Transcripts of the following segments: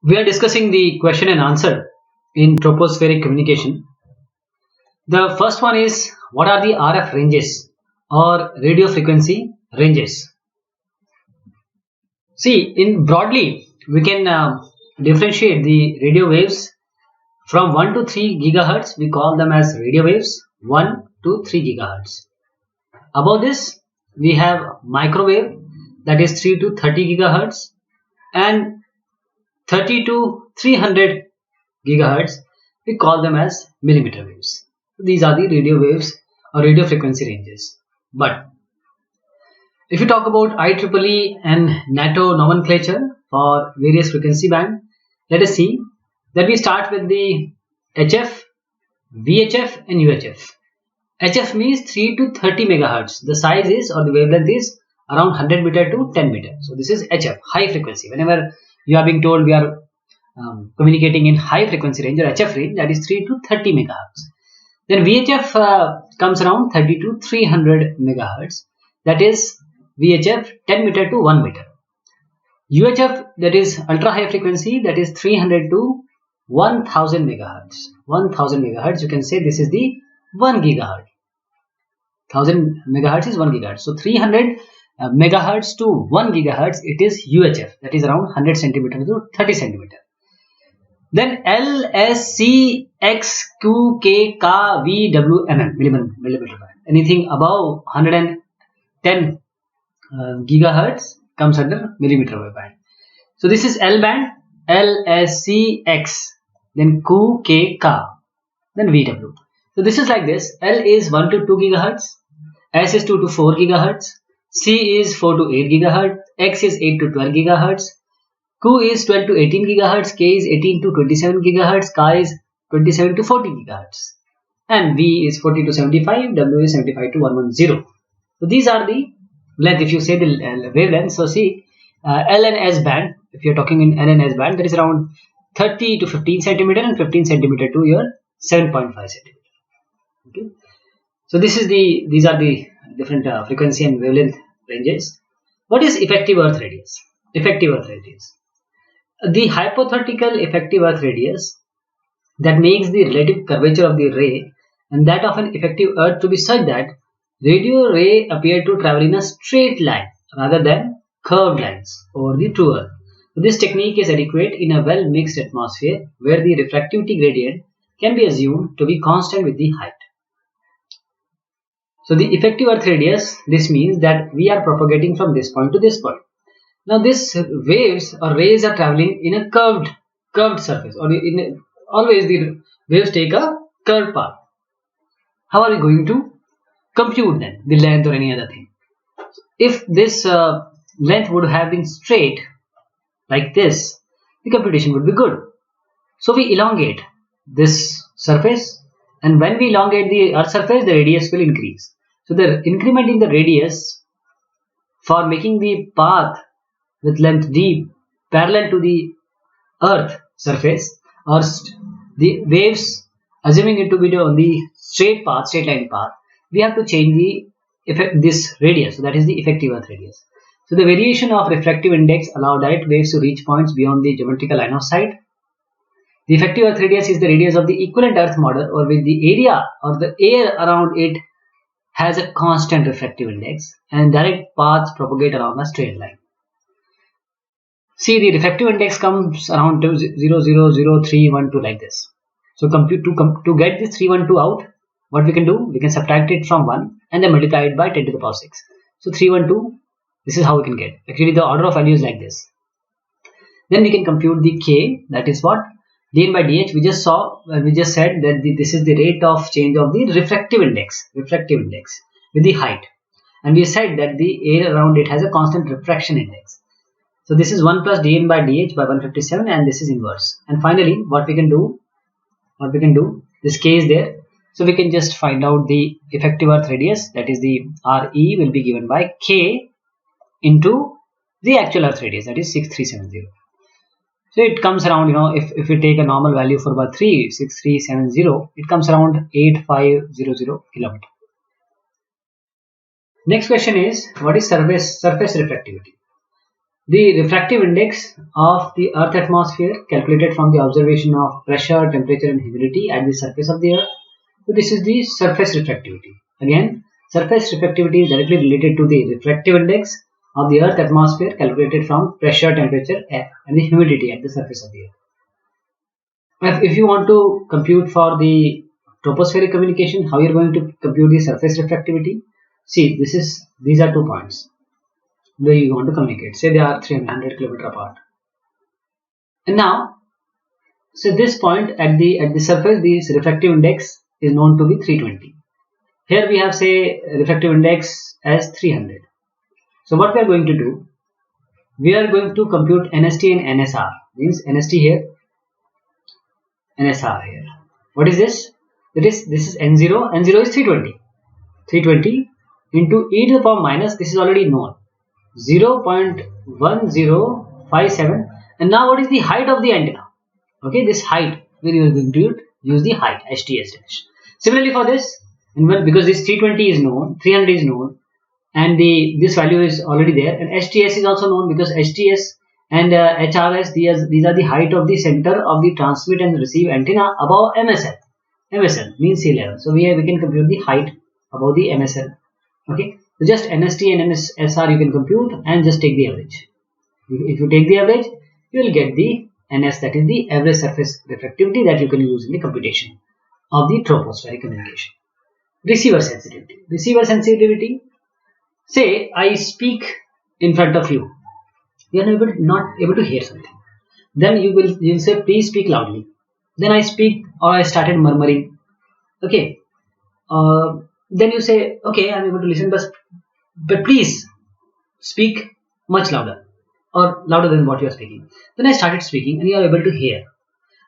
We are discussing the question and answer in tropospheric communication. The first one is, what are the RF ranges or radio frequency ranges? See, in broadly, we can differentiate the radio waves from 1 to 3 gigahertz. We call them as radio waves 1 to 3 gigahertz. Above this, we have microwave, that is 3 to 30 gigahertz, and 30 to 300 gigahertz, we call them as millimeter waves. These are the radio waves or radio frequency ranges. But if you talk about IEEE and NATO nomenclature for various frequency band, let us see that we start with the HF, VHF and UHF. HF means 3 to 30 megahertz. The size is, or the wavelength is, around 100 meter to 10 meter. So this is HF, high frequency. Whenever you are being told we are communicating in high frequency range or HF range, that is 3 to 30 megahertz. Then VHF comes around 30 to 300 megahertz. That is VHF 10 meter to 1 meter. UHF, that is ultra high frequency, that is 300 to 1000 megahertz. 1000 megahertz, you can say this is the 1 gigahertz. 1000 megahertz is 1 gigahertz. So 300 megahertz to 1 gigahertz, it is UHF, that is around 100 centimeter to 30 centimeter. Then L, S, C, X, Q, K, K, V, W, mm, millimeter band. Anything above 110 gigahertz comes under millimeter wave band. So this is L band, L, S, C, X, then Q, K, K, then VW. So this is like this. L is 1 to 2 gigahertz, S is 2 to 4 gigahertz, C is 4 to 8 gigahertz, X is 8 to 12 gigahertz, Q is 12 to 18 gigahertz, K is 18 to 27 gigahertz, K is 27 to 40 gigahertz, and V is 40 to 75, W is 75 to 110. So these are the length. If you say the wavelength, so see L and S band. If you are talking in L and S band, that is around 30 to 15 centimeter and 15 centimeter to your 7.5 centimeter. Okay. So these are the different frequency and wavelength ranges. What is effective Earth radius? Effective Earth radius. The hypothetical effective Earth radius that makes the relative curvature of the ray and that of an effective Earth to be such that radio ray appear to travel in a straight line rather than curved lines over the true Earth. So this technique is adequate in a well mixed atmosphere where the refractivity gradient can be assumed to be constant with the height. So the effective Earth radius, this means that we are propagating from this point to this point. Now these waves or rays are traveling in a curved surface, or always the waves take a curved path. How are we going to compute then the length or any other thing? If this length would have been straight like this, the computation would be good. So we elongate this surface, and when we elongate the Earth surface, the radius will increase. So the increment in the radius for making the path with length d parallel to the Earth surface, or the waves assuming it to be on the straight line path, we have to change this radius. So that is the effective Earth radius. So the variation of refractive index allow direct waves to reach points beyond the geometrical line of sight. The effective Earth radius is the radius of the equivalent Earth model, or with the area or the air around it has a constant refractive index and direct paths propagate along a straight line. See, the refractive index comes around 0.00012 like this. So to get this 312 out, what we can do? We can subtract it from 1 and then multiply it by 10 to the power 6. So 312, this is how we can get. Actually, the order of value is like this. Then we can compute the K, that is what? dn by dh. We just said that this is the rate of change of the refractive index with the height. And we said that the air around it has a constant refraction index. So this is 1 plus dn by dh by 157, and this is inverse. And finally, what we can do, this K is there. So we can just find out the effective Earth radius, that is the Re will be given by K into the actual Earth radius, that is 6370. So it comes around, if we take a normal value for about 6370, it comes around 8500 kilometer. Next question is, what is surface refractivity? The refractive index of the Earth atmosphere calculated from the observation of pressure, temperature and humidity at the surface of the Earth. So this is the surface refractivity. Again, surface refractivity is directly related to the refractive index of the Earth atmosphere calculated from pressure, temperature and the humidity at the surface of the Earth. If you want to compute for the tropospheric communication, how you are going to compute the surface refractivity? See, these are 2 points where you want to communicate. Say they are 300 km apart. And now, so this point at the surface, this refractive index is known to be 320. Here we have say refractive index as 300. So what we are going to do, we are going to compute NST and NSR. Means NST here, NSR here. What is this? This is N0. N0 is 320. 320 into e to the power minus, this is already known, 0.1057. And now what is the height of the antenna? Okay, this height, we are going to use the height, HTS dash. Similarly for this, because this 320 is known, 300 is known, and this value is already there, and HTS is also known because HTS and HRS, these are the height of the center of the transmit and receive antenna above MSL. MSL means sea level. So we can compute the height above the MSL. Okay, so just NST and NSR you can compute and just take the average. If you take the average, you will get the NS, that is the average surface refractivity that you can use in the computation of the tropospheric communication. Receiver sensitivity. Receiver sensitivity. Say I speak in front of you. You are not able to hear something. Then you will say please speak loudly. Then I speak or I started murmuring. Okay. Then you say okay, I am able to listen, but please speak much louder or louder than what you are speaking. Then I started speaking and you are able to hear.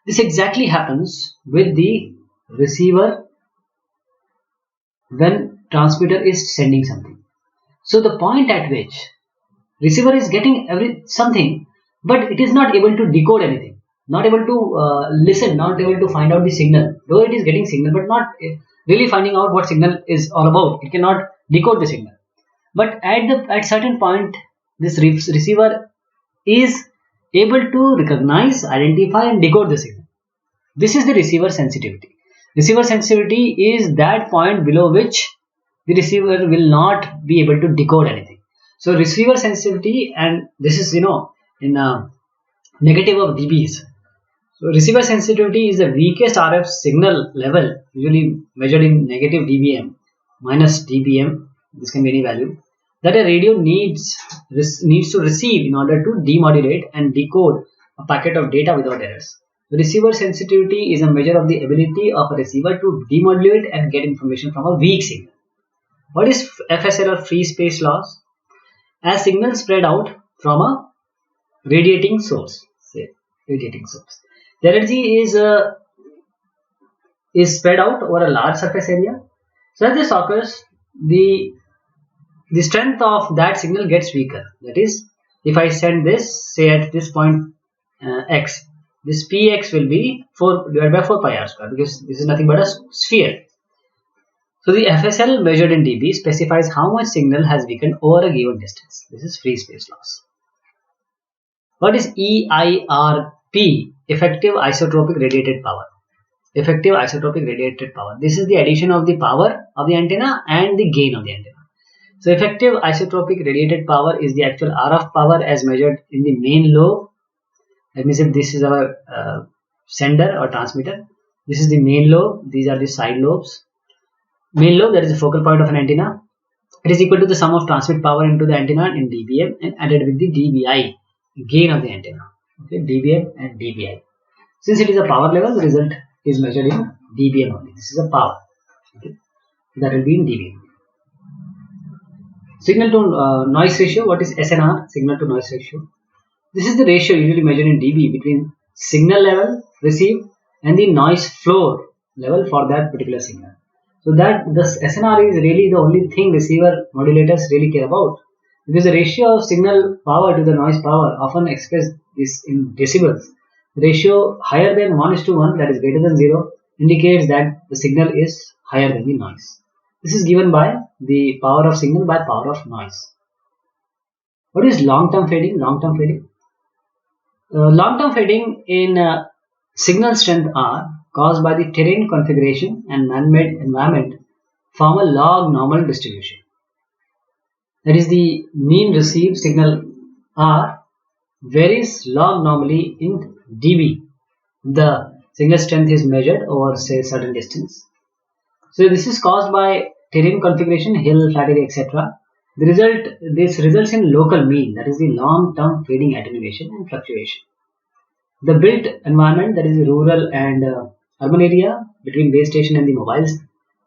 This exactly happens with the receiver when transmitter is sending something. So the point at which receiver is getting something, but it is not able to decode anything, not able to listen, not able to find out the signal, though it is getting signal but not really finding out what signal is all about. It cannot decode the signal, but at certain point this receiver is able to recognize, identify and decode the signal. This is the receiver sensitivity. Receiver sensitivity is that point below which the receiver will not be able to decode anything. So receiver sensitivity, and this is in negative of dBs. So receiver sensitivity is the weakest RF signal level, usually measured in negative dBm, minus dBm. This can be any value that a radio needs to receive in order to demodulate and decode a packet of data without errors. The receiver sensitivity is a measure of the ability of a receiver to demodulate and get information from a weak signal. What is FSL or free space loss? As signals spread out from a radiating source, the energy is spread out over a large surface area. So as this occurs, the strength of that signal gets weaker. That is, if I send this, say at this point x, this px will be 4 divided by 4 pi r square, because this is nothing but a sphere. So the FSL measured in dB specifies how much signal has weakened over a given distance. This is free space loss. What is EIRP? Effective isotropic radiated power. Effective isotropic radiated power. This is the addition of the power of the antenna and the gain of the antenna. So effective isotropic radiated power is the actual RF power as measured in the main lobe. Let me say this is our sender or transmitter. This is the main lobe. These are the side lobes. Main lobe, that is the focal point of an antenna. It is equal to the sum of transmit power into the antenna in dBm and added with the dBi, gain of the antenna. Okay, dBm and dBi. Since it is a power level, the result is measured in dBm only. This is a power. Okay, that will be in dBm. Signal to noise ratio. What is SNR? Signal to noise ratio. This is the ratio usually measured in dB between signal level received and the noise floor level for that particular signal. So that this SNR is really the only thing receiver modulators really care about, because the ratio of signal power to the noise power, often expressed this in decibels. The ratio higher than 1:1, that is greater than 0, indicates that the signal is higher than the noise. This is given by the power of signal by power of noise. What is long-term fading? Long-term fading. Long-term fading in signal strength R caused by the terrain configuration and man-made environment form a log normal distribution. That is, the mean received signal R varies log normally in dB. The signal strength is measured over, say, a certain distance. So this is caused by terrain configuration, hill, flat area, etc. This results in local mean, that is the long-term fading attenuation and fluctuation. The built environment, that is the rural and urban area between base station and the mobiles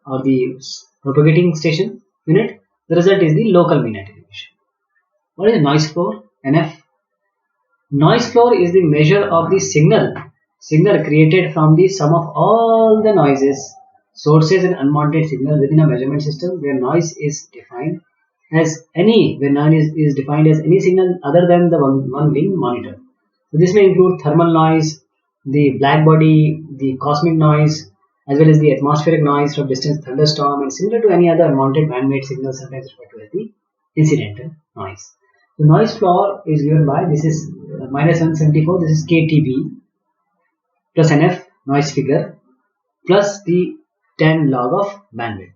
or the propagating station unit, the result is the local mean attenuation. What is noise floor? NF. Noise floor is the measure of the signal created from the sum of all the noises, sources and unwanted signal within a measurement system where noise is defined as any signal other than the one being monitored. So this may include thermal noise, the black body, the cosmic noise, as well as the atmospheric noise from distant thunderstorm, and similar to any other unwanted man-made signal, sometimes referred to as the incidental noise. The noise floor is given by, this is minus 174, this is KTB plus NF noise figure plus the 10 log of bandwidth.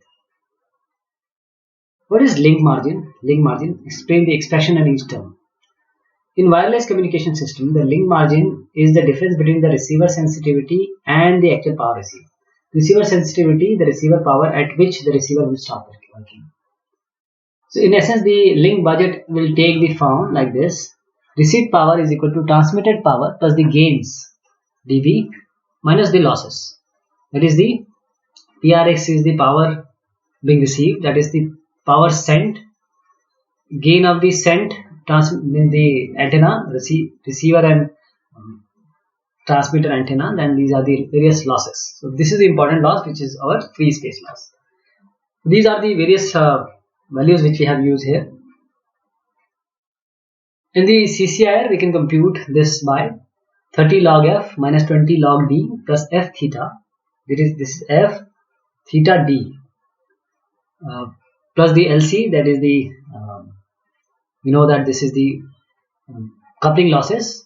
What is link margin? Link margin, explain the expression in each term. In wireless communication system, the link margin is the difference between the receiver sensitivity and the actual power received. Receiver sensitivity, the receiver power at which the receiver will stop working. So in essence, the link budget will take the form like this. Received power is equal to transmitted power plus the gains dV minus the losses. That is, the PRX is the power being received, that is the power sent, gain of the sent, the antenna, receiver and transmitter antenna, then these are the various losses. So this is the important loss, which is our free space loss. These are the various values which we have used here. In the CCIR, we can compute this by 30 log f minus 20 log d plus f theta. This is f theta d plus the LC, that is the we know that this is the coupling losses,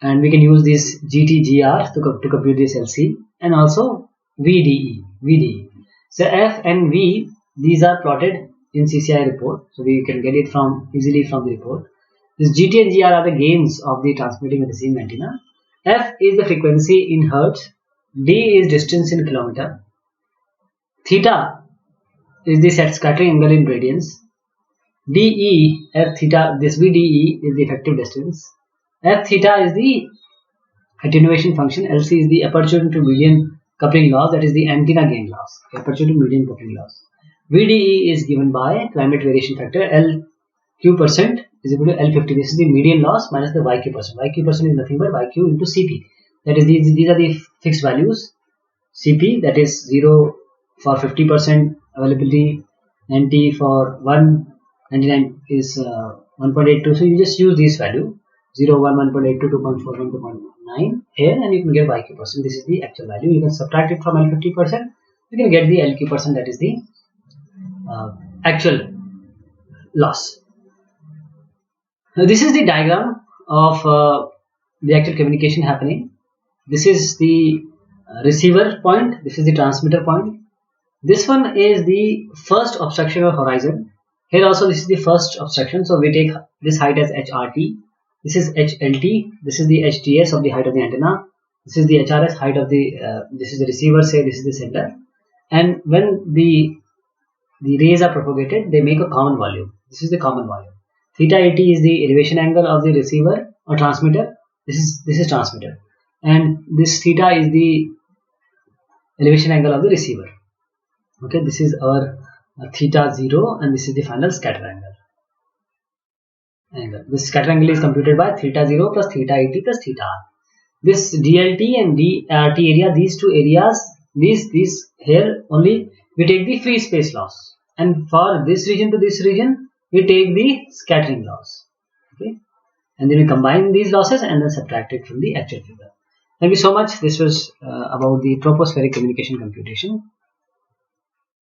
and we can use this GTGR to compute this LC, and also VDE. So F and V, these are plotted in CCI report, so we can get it easily from the report. This GT and GR are the gains of the transmitting and receiving antenna. F is the frequency in hertz, D is distance in kilometer, theta is the set scattering angle in radians, DE, F theta, this VDE is the effective distance, F theta is the attenuation function, LC is the aperture to median coupling loss, that is the antenna gain loss, aperture to median coupling loss. VDE is given by climate variation factor, LQ% is equal to L50, this is the median loss minus the YQ%. YQ% is nothing but YQ into CP, that is these are the fixed values. CP, that is 0 for 50% availability, 90 for 99 is 1.82, so you just use this value 0, 1, 1.82, 2.41, 2.9 here, and you can get YQ%. This is the actual value. You can subtract it from L50%, you can get the LQ%, that is the actual loss. Now this is the diagram of the actual communication happening. This is the receiver point, this is the transmitter point. This one is the first obstruction or horizon. Here also this is the first obstruction, so we take this height as HRT, this is HLT, this is the HTS of the height of the antenna, this is the HRS height of the, this is the receiver, say this is the sender, and when the rays are propagated, they make a common volume. This is the common volume. Theta 80 is the elevation angle of the receiver or transmitter, this is transmitter, and this theta is the elevation angle of the receiver. Okay, this is our theta 0, and this is the final scatter angle. This scatter angle is computed by theta 0 plus theta 80 plus theta r. This DLT and DRT area, these two areas, these here only we take the free space loss, and for this region to this region we take the scattering loss. Okay, and then we combine these losses and then subtract it from the actual figure. Thank you so much. This was about the tropospheric communication computation.